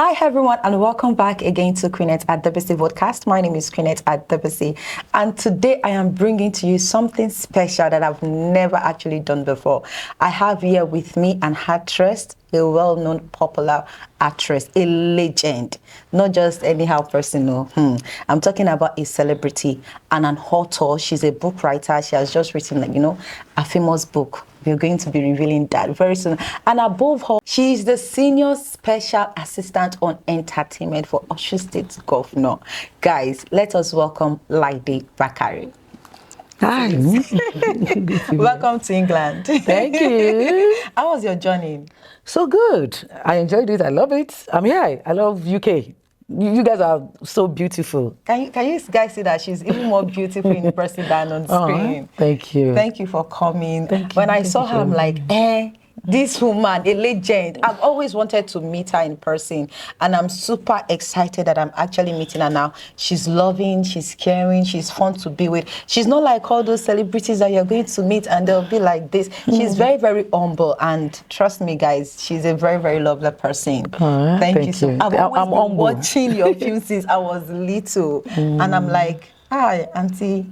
Hi everyone, and welcome back again to Scrutiny@FT VODCAST. My name is Scrutiny@FT, and today I am bringing to you something special that I've never actually done before. I have here with me an actress, a well-known popular actress, a legend, not just anyhow person. No, I'm talking about a celebrity and an author. She's a book writer. She has just written, a famous book. We're going to be revealing that very soon. And above all, she is the Senior Special Assistant on Entertainment for Osun State Governor. Guys, let us welcome Laide Bakare. Hi. Welcome to England. Thank you. How was your journey? So good. I enjoyed it. I love it. I'm here. I love UK. You guys are so beautiful. Can you guys see that she's even more beautiful in person than on screen? Thank you. Thank you for coming. Thank you. When I saw her, I'm like, this woman, a legend. I've always wanted to meet her in person, and I'm super excited that I'm actually meeting her now. She's loving, she's caring, she's fun to be with. She's not like all those celebrities that you're going to meet and they'll be like this. She's very, very humble, and trust me, guys, she's a very, very lovely person. Thank you so much. I've always been watching your films since I was little, and I'm like, hi, Auntie.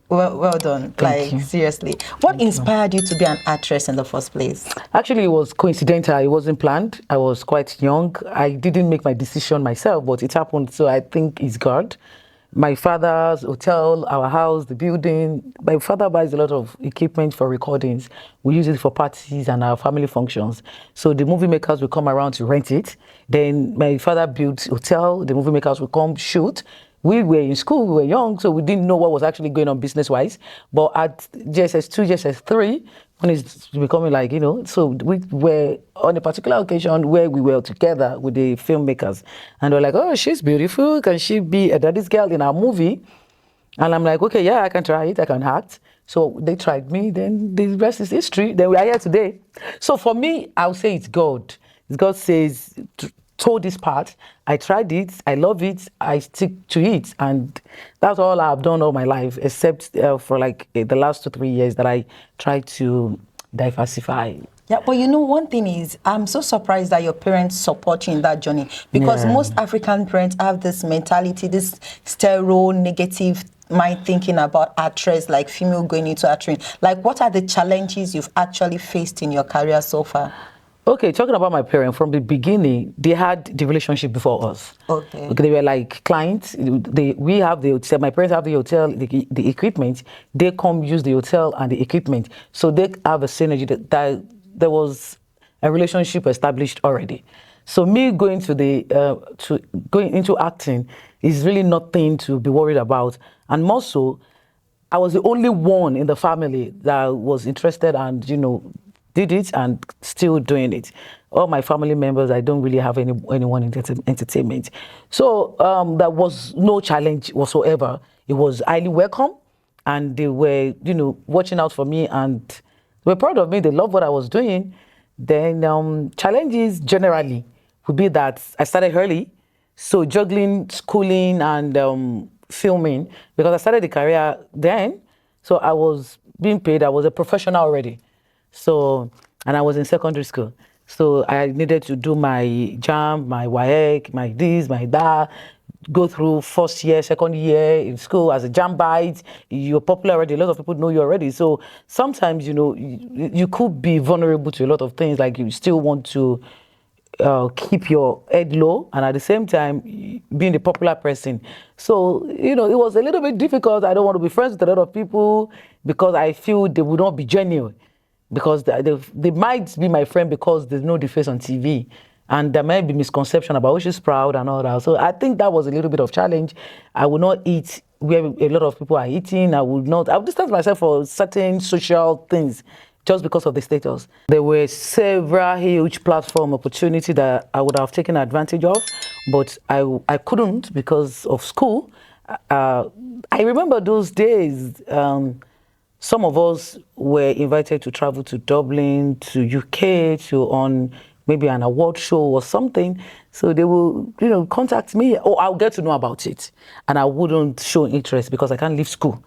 Well done. Thank you. Seriously. What inspired you to be an actress in the first place? Actually, it was coincidental. It wasn't planned. I was quite young. I didn't make my decision myself, but it happened. So I think it's God. My father's hotel, our house, the building. My father buys a lot of equipment for recordings. We use it for parties and our family functions. So the movie makers will come around to rent it. Then my father built hotel. The movie makers will come shoot. We were in school, we were young, so we didn't know what was actually going on business-wise. But at JSS2, JSS3, when it's becoming so we were on a particular occasion where we were together with the filmmakers. And they're like, oh, she's beautiful. Can she be a daddy's girl in our movie? And I'm like, okay, yeah, I can try it. I can act. So they tried me. Then the rest is history. Then we are here today. So for me, I'll say it's God. God says, told this part, I tried it, I love it, I stick to it, and that's all I've done all my life, except for the last 2-3 years that I tried to diversify. Yeah, but one thing is, I'm so surprised that your parents support you in that journey, because most African parents have this mentality, this negative mind thinking about actress, like female going into acting. Like, what are the challenges you've actually faced in your career so far? Okay, talking about my parents, from the beginning, they had the relationship before us. Okay, they were like clients. We have the hotel. My parents have the hotel, the equipment. They come use the hotel and the equipment. So they have a synergy that there was a relationship established already. So me going going into acting is really nothing to be worried about. And more so, I was the only one in the family that was interested and did it and still doing it. All my family members, I don't really have anyone in entertainment. So there was no challenge whatsoever. It was highly welcome, and they were, watching out for me, and they were proud of me. They loved what I was doing. Then challenges generally would be that I started early, so juggling schooling and filming, because I started the career then. So I was being paid. I was a professional already. So, and I was in secondary school. So I needed to do my JAMB, my WAEC, my this, my that, go through first year, second year in school as a JAMBite. You're popular already. A lot of people know you already. So sometimes, you could be vulnerable to a lot of things. Like you still want to keep your head low, and at the same time being the popular person. So it was a little bit difficult. I don't want to be friends with a lot of people because I feel they would not be genuine, because they might be my friend because they know the face on TV, and there might be misconception about, oh, she's proud and all that. So I think that was a little bit of challenge. I would not eat where a lot of people are eating. I would distance myself for certain social things just because of the status. There were several huge platform opportunities that I would have taken advantage of, but I couldn't because of school. I remember those days. Some of us were invited to travel to Dublin, to UK, on maybe an award show or something. So they will, contact me, or I'll get to know about it. And I wouldn't show interest because I can't leave school.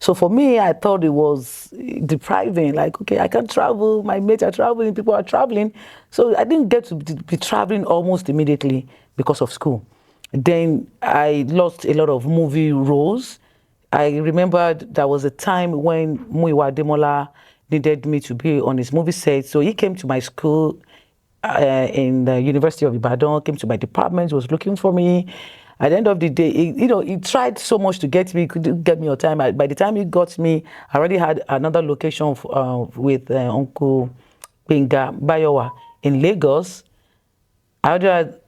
So for me, I thought it was depriving. Like, okay, I can't travel. My mates are traveling. People are traveling. So I didn't get to be traveling almost immediately because of school. Then I lost a lot of movie roles. I remembered there was a time when Muyiwa Ademola needed me to be on his movie set. So he came to my school in the University of Ibadan, came to my department, was looking for me. At the end of the day, he tried so much to get me, couldn't get me on time. By the time he got me, I already had another location with Uncle Benga Bayowa in Lagos. I already had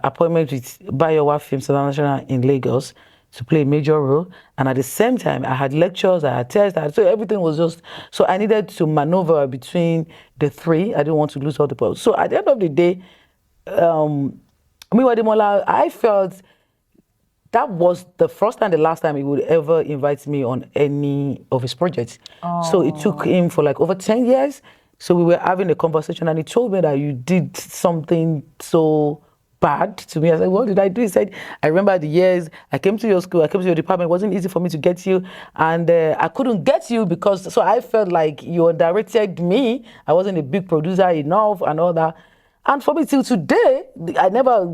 appointment with Bayowa Films International in Lagos to play a major role. And at the same time, I had lectures, I had tests, so everything was just, so I needed to maneuver between the three. I didn't want to lose all the points. So at the end of the day, Muyiwa Ademola, I felt that was the first and the last time he would ever invite me on any of his projects. So it took him for like over 10 years. So we were having a conversation and he told me that you did something so bad to me. I said, what did I do? He said, I remember the years I came to your school, I came to your department. It wasn't easy for me to get you. And I couldn't get you because, so I felt like you directed me. I wasn't a big producer enough and all that. And for me till today, I never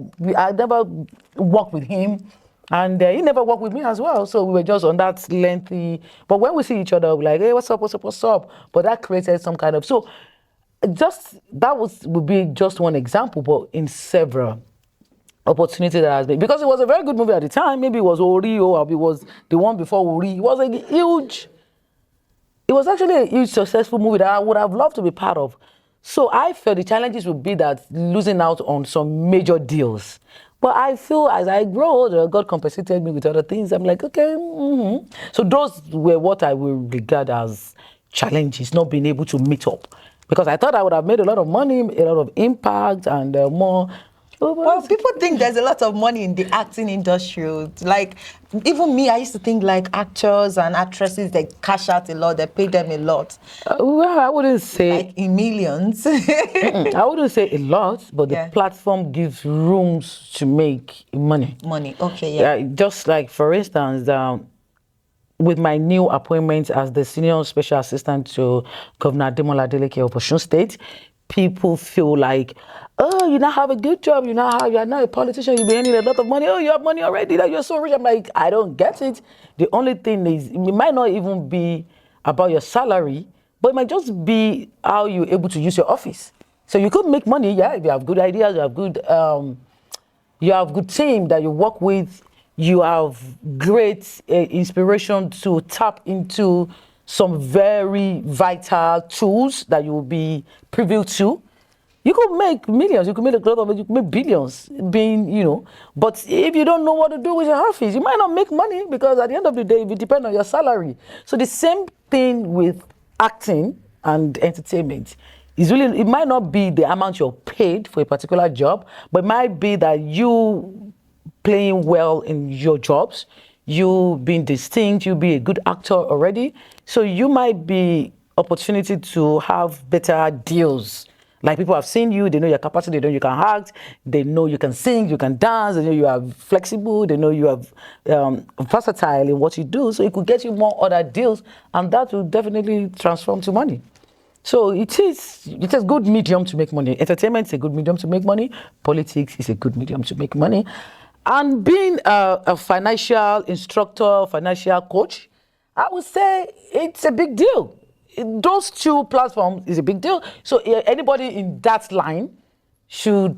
worked with him. And he never worked with me as well. So we were just on that lengthy. But when we see each other, we're like, hey, what's up, what's up, what's up? But that created some kind of, so would be just one example, but in several opportunities that has been. Because it was a very good movie at the time. Maybe it was Ori or it was the one before Ori. It was actually a huge successful movie that I would have loved to be part of. So I felt the challenges would be that losing out on some major deals. But I feel as I grow older, God compensated me with other things. I'm like, okay. So those were what I will regard as challenges, not being able to meet up. Because I thought I would have made a lot of money, a lot of impact, and more. Well, people think there's a lot of money in the acting industry. Like, even me, I used to think like actors and actresses, they cash out a lot, they pay them a lot. Well, I wouldn't say... Like in millions. I wouldn't say a lot, but the platform gives rooms to make money. Money, okay, yeah. Just like, for instance, with my new appointment as the Senior Special Assistant to Governor Ademola Adeleke of Osun State, people feel like, oh, you now have a good job, you're now a politician, you'll be earning a lot of money, oh, you have money already, that you're so rich. I'm like, I don't get it. The only thing is, it might not even be about your salary, but it might just be how you're able to use your office. So you could make money, if you have good ideas, you have good team that you work with, you have great inspiration to tap into some very vital tools that you will be privy to. You could make millions, you could make a lot of it, you could make billions but if you don't know what to do with your office, you might not make money because at the end of the day, it depends on your salary. So the same thing with acting and entertainment. It might not be the amount you're paid for a particular job, but it might be that you playing well in your jobs, you being distinct, you be a good actor already. So you might be opportunity to have better deals. Like people have seen you, they know your capacity, they know you can act, they know you can sing, you can dance, they know you are flexible, they know you are versatile in what you do. So it could get you more other deals, and that will definitely transform to money. So it is a good medium to make money. Entertainment is a good medium to make money. Politics is a good medium to make money. And being a financial instructor, financial coach, I would say it's a big deal. Those two platforms is a big deal. So anybody in that line should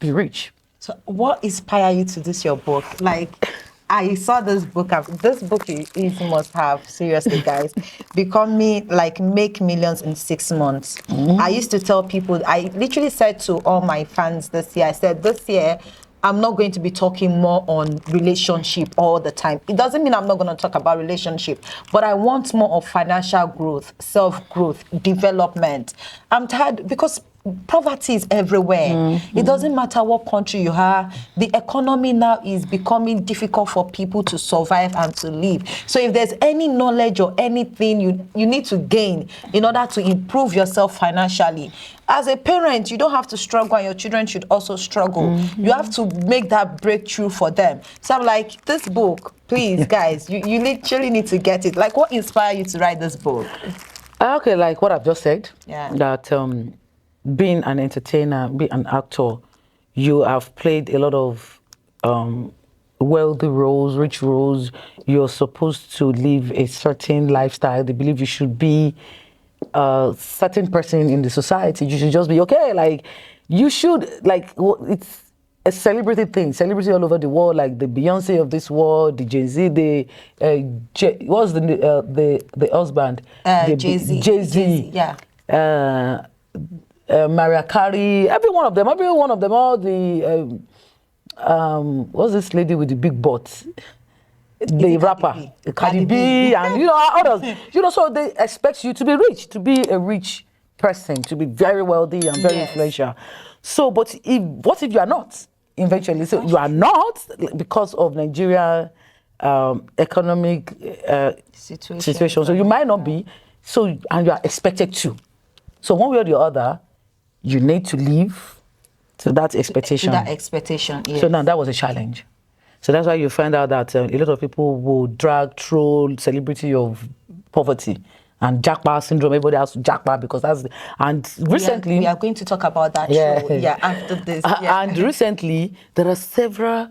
be rich. So what inspired you to do your book? Like, I saw this book. This book is must have, seriously, guys. Make millions in 6 months. I used to tell people, I literally said to all my fans this year, I said, this year, I'm not going to be talking more on relationship all the time. It doesn't mean I'm not going to talk about relationship, but I want more of financial growth, self-growth, development. I'm tired because poverty is everywhere. It doesn't matter what country you are. The economy now is becoming difficult for people to survive and to live. So if there's any knowledge or anything you need to gain in order to improve yourself financially, as a parent, you don't have to struggle, and your children should also struggle. You have to make that breakthrough for them. So I'm like, this book, please, guys, you literally need to get it. Like, what inspired you to write this book? Okay, like what I've just said, Yeah. that being an entertainer, being an actor, you have played a lot of wealthy roles, rich roles. You're supposed to live a certain lifestyle. They believe you should be a certain person in the society. You should just be okay. Like, you should, like, it's a celebrity thing, celebrity all over the world, like the Beyonce of this world, the Jay-Z, what's the husband? Jay-Z. Jay-Z. Yeah. Mariah Carey, every one of them, all the, what's this lady with the big butt? The rapper, Cardi B, and others. So they expect you to be rich, to be a rich person, to be very wealthy and very influential. So, but what if you are not? Eventually, so you are not, because of Nigeria economic situation. So you might not be. So, and you are expected to. So one way or the other, you need to live to that expectation. Yes. So now that was a challenge. So that's why you find out that a lot of people will drag through celebrity of poverty and jackpot syndrome. Everybody has to jackpot because that's. And recently we are going to talk about that after this. And recently there are several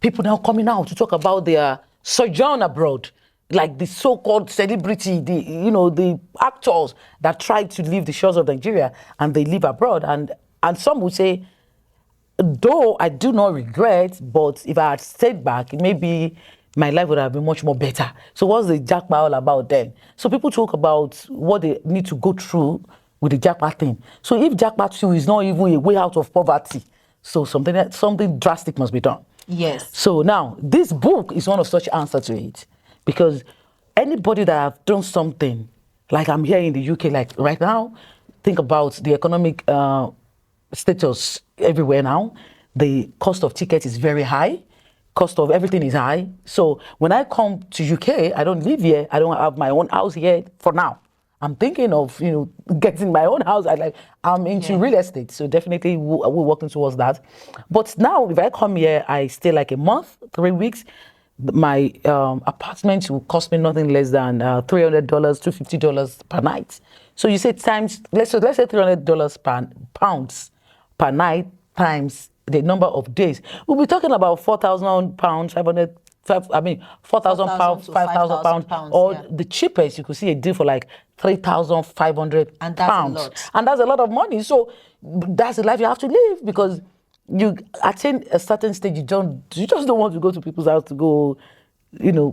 people now coming out to talk about their sojourn abroad, like the so-called celebrity, the actors that try to leave the shores of Nigeria and they live abroad, and some would say, though I do not regret, but if I had stayed back, maybe my life would have been much more better. So what's the jackpot all about then? So people talk about what they need to go through with the jackpot thing. So if jackpot 2 is not even a way out of poverty, so something drastic must be done. Yes. So now this book is one of such answers to it, because anybody that have done something, like I'm here in the UK, like right now, think about the economic status everywhere now. The cost of tickets is very high. Cost of everything is high. So when I come to UK, I don't live here. I don't have my own house here for now. I'm thinking of, getting my own house. I'm into real estate. So definitely we're working towards that. But now if I come here, I stay like a month, 3 weeks. My apartment will cost me nothing less than $300 to $50 per night. So you say let's say $300 pounds per night times the number of days. We'll be talking about £4,000, 4,000 pounds, 5,000 pounds, or the cheapest you could see a deal for like 3,500 pounds. And that's a lot of money. So that's the life you have to live, because you attain a certain stage, you just don't want to go to people's house to go,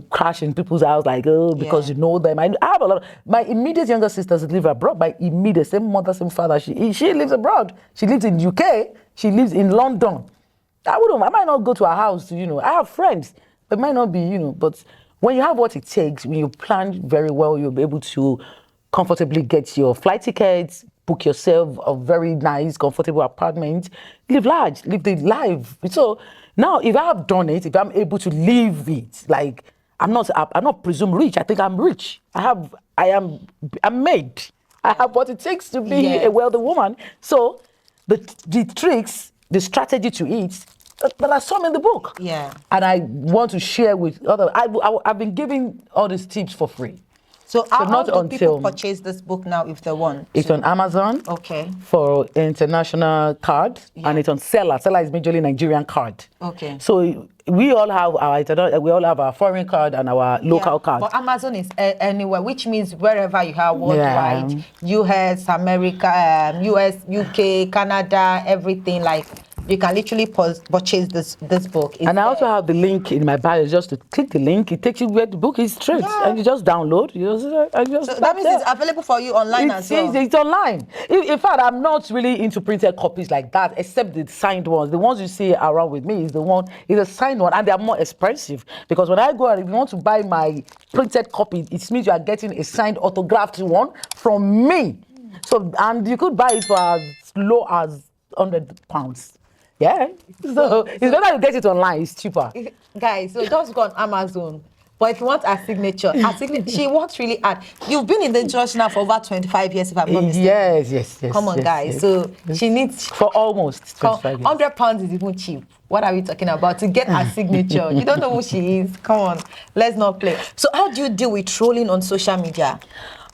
crash in people's house, like, because you know them. I have a lot of my immediate younger sisters live abroad. My immediate, same mother, same father, she lives abroad. She lives in UK, she lives in London. I might not go to her house, I have friends, but it might not be, but when you have what it takes, when you plan very well, you'll be able to comfortably get your flight tickets, book yourself a very nice, comfortable apartment, live large, live the life. So now, if I have done it, if I'm able to live it, like I'm not presumed rich. I think I'm rich. I'm made. I have what it takes to be a wealthy woman. So the tricks, the strategy to it, there are some in the book. Yeah. And I want to share with others. I've been giving all these tips for free. So how do people purchase this book now if they want? It's on Amazon. Okay. For international card, and it's on Seller. Seller is majorly Nigerian card. Okay. So we all have our foreign card and our local card. But Amazon is anywhere, which means wherever you are worldwide, US, America, US, UK, Canada, everything, like. You can literally purchase this book. And I also have the link in my bio. Just to click the link, it takes you where the book is straight, and you just download. So that means it's available for you online as well. It's online. In fact, I'm not really into printed copies like that, except the signed ones. The ones you see around with me is a signed one, and they are more expensive, because when I go and if you want to buy my printed copy, it means you are getting a signed, autographed one from me. So, and you could buy it for as low as £100. Yeah. So it's better to get it online. It's cheaper. Guys, so just go on Amazon. But if you want her signature, she works really hard. You've been in the church now for over 25 years, if I'm not mistaken. Yes. Come on, guys. So she needs... For almost 25 years. £100 is even cheap. What are we talking about? To get her signature. You don't know who she is. Come on. Let's not play. So how do you deal with trolling on social media?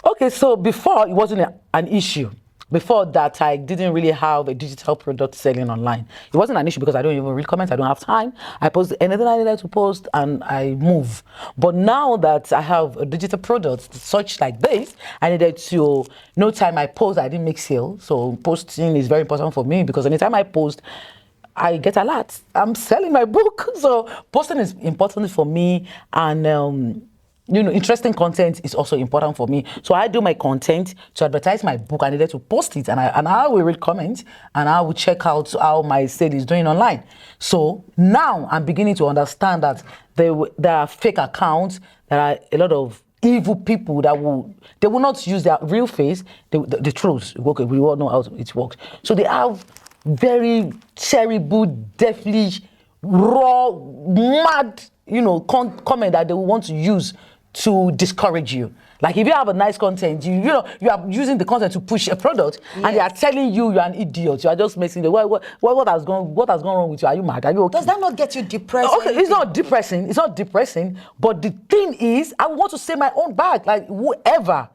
Okay, so before, it wasn't an issue. Before that, I didn't really have a digital product selling online. It wasn't an issue because I don't even read comments. I don't have time. I post anything I needed to post and I move. But now that I have a digital product such like this, I needed to, no time I post, I didn't make sale. So posting is very important for me because anytime I post, I get a lot. I'm selling my book. So posting is important for me, and interesting content is also important for me. So I do my content to advertise my book. I needed to post it, and I will read comments, and I will check out how my sale is doing online. So now I'm beginning to understand that there are fake accounts. There are a lot of evil people that will not use their real face. The truth. Okay, we all know how it works. So they have very terrible, devilish, raw, mad, comment that they want to use to discourage you. Like if you have a nice content, you are using the content to push a product, yes, and they are telling you you're an idiot. You are just messing the what has gone wrong with you? Are you mad? Are you okay? Does that not get you depressed? Okay, it's not depressing. It's not depressing. But the thing is, I want to say my own back. Like whoever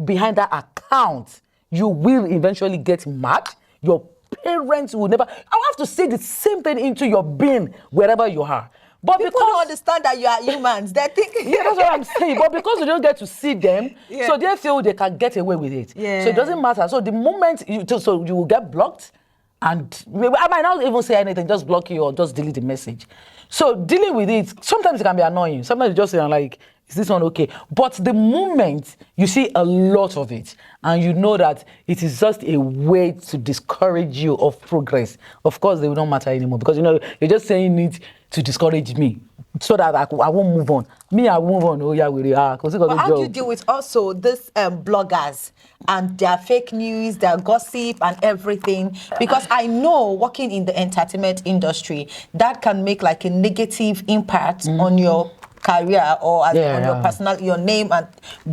behind that account, you will eventually get mad. Your parents will never. I have to say the same thing into your being wherever you are. But people don't understand that you are humans. They think. Yeah, that's what I'm saying. But because you don't get to see them, yeah, so they feel they can get away with it. Yeah. So it doesn't matter. So the moment you will get blocked, and I might not even say anything, just block you or just delete the message. So dealing with it, sometimes it can be annoying. Sometimes you just say like, is this one okay? But the moment you see a lot of it and you know that it is just a way to discourage you of progress, of course they will not matter anymore, because you're just saying it to discourage me so that I won't move on. I won't move on. Oh yeah, we are. But how do you deal with also this bloggers and their fake news, their gossip and everything? Because I know working in the entertainment industry, that can make like a negative impact on your career or on your personal, your name and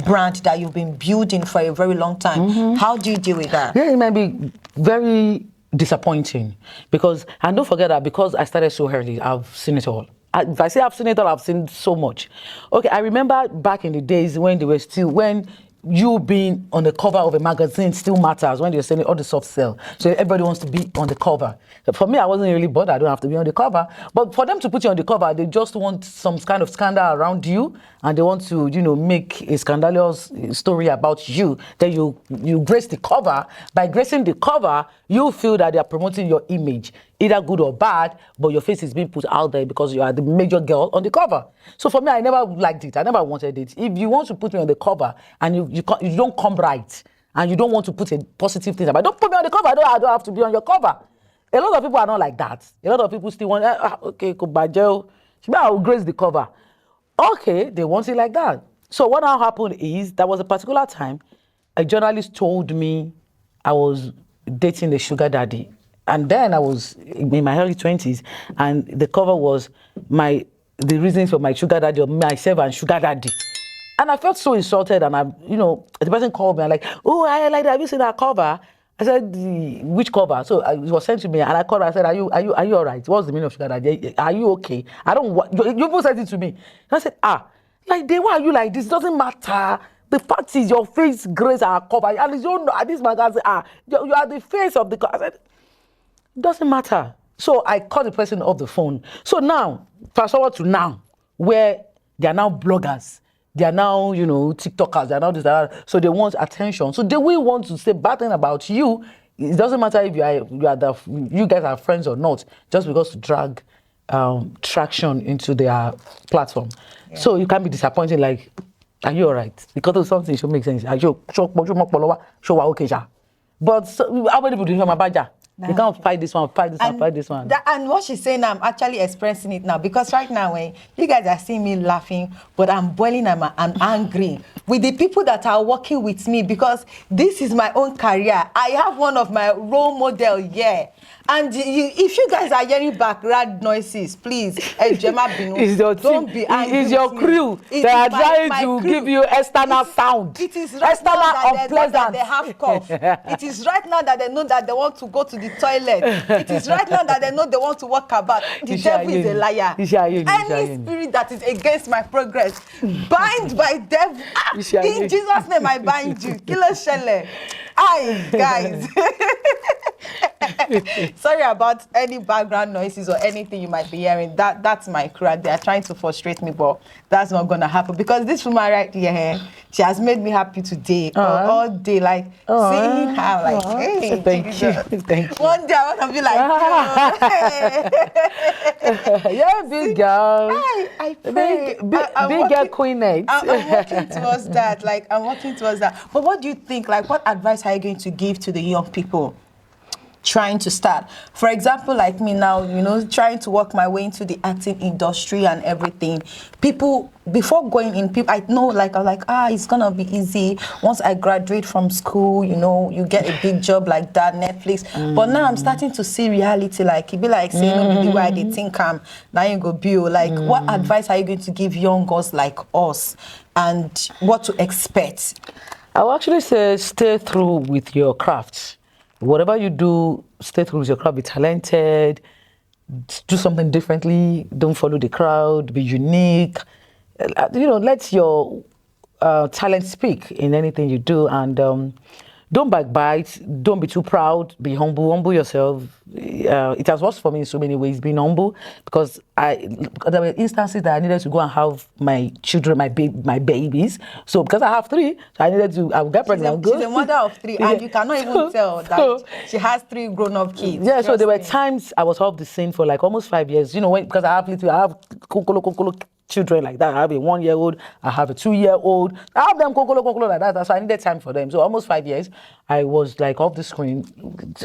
brand that you've been building for a very long time. How do you deal with that? Yeah, it might be very disappointing because, and don't forget that because I started so early, I've seen it all. If I say I've seen it all, I've seen so much. Okay, I remember back in the days when they were still, when you being on the cover of a magazine still matters, when they're selling all the soft sell. So everybody wants to be on the cover. For me, I wasn't really bothered. I don't have to be on the cover. But for them to put you on the cover, they just want some kind of scandal around you, and they want to, make a scandalous story about you. Then you grace the cover. By gracing the cover, you feel that they are promoting your image, either good or bad, but your face is being put out there because you are the major girl on the cover. So for me, I never liked it. I never wanted it. If you want to put me on the cover and you don't come right, and you don't want to put a positive thing about, don't put me on the cover. I don't have to be on your cover. A lot of people are not like that. A lot of people still want, okay, Kubajel, I will grace the cover. Okay, they want it like that. So what now happened is, there was a particular time, a journalist told me I was dating a sugar daddy. And then I was in my early 20s, and the cover was the reasons for my sugar daddy, or myself and sugar daddy. And I felt so insulted, and the person called me and like, oh, I like that. Have you seen that cover? I said, which cover? So it was sent to me, and I called her. I said, are you all right? What's the meaning of sugar daddy? Are you okay? I don't want, you both said it to me. And I said, like, why are you like this? It doesn't matter. The fact is your face grace our cover. And this magazine, you are the face of the cover. I said, it doesn't matter. So I called the person off the phone. So now, fast forward to now, where they are now bloggers. They are now, TikTokers. They are now this, that. So they want attention. So they will want to say bad thing about you. It doesn't matter if you guys are friends or not, just because to drag traction into their platform. Yeah. So you can be disappointed. Like, are you all right? Because of something, it should make sense. Are you okay? But how many people do you have a badger? You can't fight this one, fight this one, fight this one. And what she's saying, I'm actually expressing it now, because right now, when you guys are seeing me laughing, but I'm boiling, I'm angry with the people that are working with me, because this is my own career. I have one of my role model here. And if you guys are hearing background noises, please, don't be angry. It's your crew. They are trying to give you external sound. It is right external now that unpleasant. they have cough. It is right now that they know that they want to go to the toilet. It is right now that they know they want to walk about. The devil is a liar. Any spirit that is against my progress, bind by devil. In Jesus' name, I bind you. Kilo Shele. Aye, guys. Sorry about any background noises or anything you might be hearing. That's my crowd. They are trying to frustrate me, but that's not gonna happen, because this woman right here, she has made me happy today, all day, like seeing her, like, hey, thank you. One day I want to be like, yeah, big girl. I pray. Big girl queenette. I'm working towards that. Like, I'm working towards that. But what do you think? Like, what advice are you going to give to the young people trying to start? For example, like me now, trying to work my way into the acting industry and everything. People, before going in, I know, like, I'm like, it's gonna be easy. Once I graduate from school, you get a big job like that, Netflix. But now I'm starting to see reality, like, it be like saying, the way I did think now you go build. Like, what advice are you going to give young girls like us, and what to expect? I will actually say, stay through with your craft. Whatever you do, stay true with your craft, be talented, do something differently, don't follow the crowd, be unique. Let your talent speak in anything you do, and don't backbite, don't be too proud, be humble yourself. It has worked for me in so many ways, being humble, because there were instances that I needed to go and have my children, my babies. So because I have 3, so I would get pregnant. She's a mother of 3, and you cannot even tell that she has 3 grown-up kids. Yeah, so there were times I was off the scene for like almost 5 years, because I have kokolo children like that. I have a 1-year-old, I have a 2-year-old. I have them kokolo like that. So I needed time for them. So almost 5 years, I was like off the screen,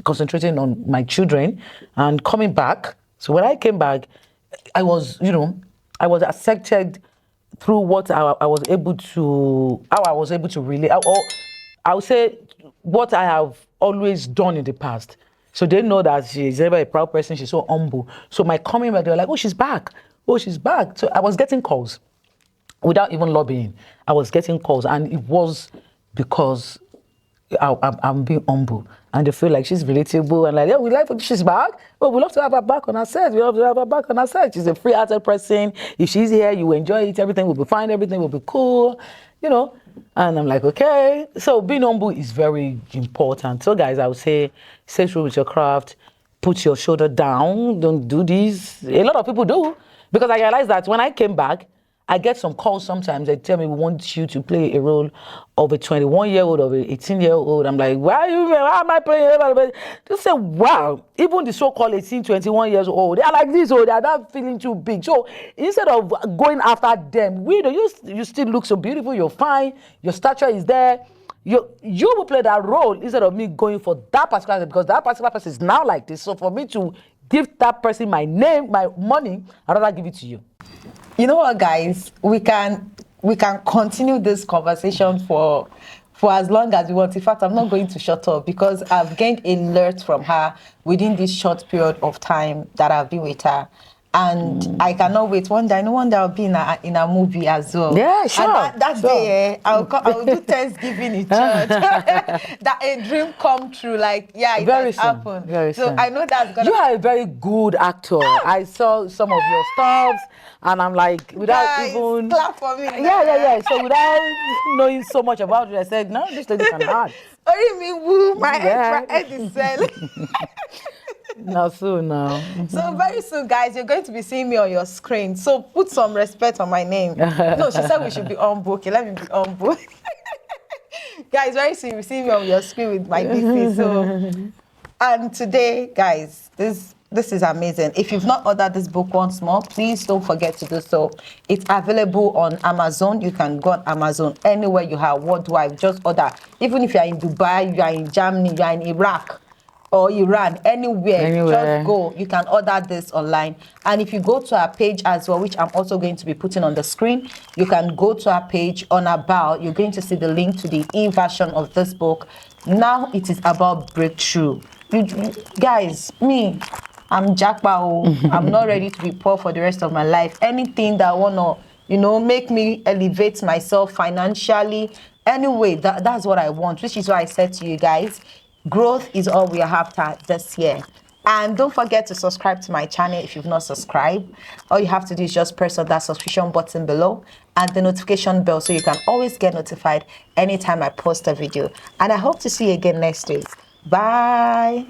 concentrating on my children and coming back. So when I came back, I was accepted through what I was able to relate. I would say what I have always done in the past. So they know that she's never a proud person. She's so humble. So my coming back, they were like, she's back. She's back. So I was getting calls without even lobbying. I was getting calls, and it was because I'm being humble, and they feel like she's relatable, and like, we like she's back. Well, we love to have her back on our set. We love to have her back on our set. She's a free-hearted person. If she's here, you enjoy it. Everything will be fine. Everything will be cool. And I'm like, okay. So being humble is very important. So guys, I would say, stay true with your craft. Put your shoulder down. Don't do this. A lot of people do. Because I realized that when I came back, I get some calls sometimes. They tell me, we want you to play a role of a 21-year-old or an 18-year-old. I'm like, why am I playing? They say, wow, even the so-called 18, 21 years old, they are like this, or they are not feeling too big. So instead of going after them, you still look so beautiful, you're fine, your stature is there. You will play that role instead of me going for that particular person, because that particular person is now like this. So for me to give that person my name, my money, I'd rather give it to you. You know what, guys? We can continue this conversation for as long as we want. In fact, I'm not going to shut up, because I've gained a lot from her within this short period of time that I've been with her. And I cannot wait. One day I'll be in a movie as well. Yeah, sure. And that day, I will do Thanksgiving in church. That a dream come true. Like, it has happened. Very so soon. I know that's gonna. You are a very good actor. I saw some of your stuff, and I'm like, without even clap for me. Yeah. So without knowing so much about you, I said, no, this lady can act. Only me, woo, my head is selling. Now soon now. So very soon, guys, you're going to be seeing me on your screen. So put some respect on my name. No, she said we should be humble. Okay, let me be humble. Guys, very soon you'll see me on your screen with my DC. So, and today, guys, this is amazing. If you've not ordered this book once more, please don't forget to do so. It's available on Amazon. You can go on Amazon anywhere you have worldwide. Just order. Even if you are in Dubai, you are in Germany, you are in Iraq, or Iran, anywhere, Anywhere. just go. You can order this online. And if you go to our page as well, which I'm also going to be putting on the screen, you can go to our page on about. You're going to see the link to the e-version of this book. Now it is about breakthrough. Guys, I'm jackpot. I'm not ready to be poor for the rest of my life. Anything that wanna, make me elevate myself financially. Anyway, that's what I want, which is why I said to you guys, growth is all we are after this year. And don't forget to subscribe to my channel if you've not subscribed. All you have to do is just press on that subscription button below and the notification bell so you can always get notified anytime I post a video. And I hope to see you again next week. Bye.